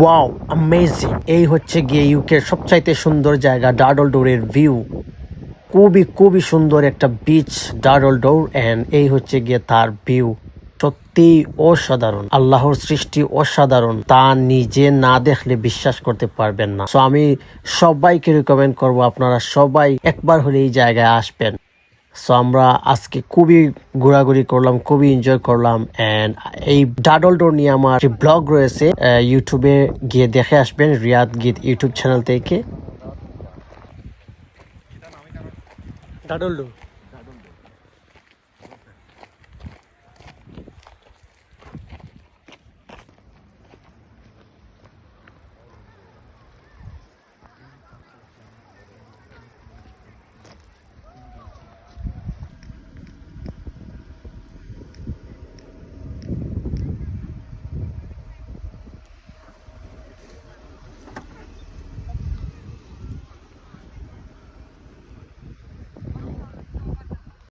Wow amazing! এই হচ্ছে গিয়ে ইউকের সবচাইতে সুন্দর জায়গা ডাডল ডোরের ভিউ। খুবই সুন্দর একটা বিচ ডাডল ডোর, এন্ড এই হচ্ছে গিয়ে তার ভিউ। সত্যি অসাধারণ, আল্লাহর সৃষ্টি অসাধারণ, তা নিজে না দেখলে বিশ্বাস করতে পারবেন না। সো আমি সবাইকে রিকমেন্ড করব আপনারা সবাই একবার হলে এই জায়গায় আসবেন। সো আমরা আজকে খুবই ঘোরাঘুরি করলাম, খুবই এনজয় করলাম, এন্ড এই ডাডল ডোর নিয়ে আমার একটি ব্লগ রয়েছে, ইউটিউবে গিয়ে দেখে আসবেন, রিয়াদ গীত ইউটিউব চ্যানেল থেকে। ডাডল ডোর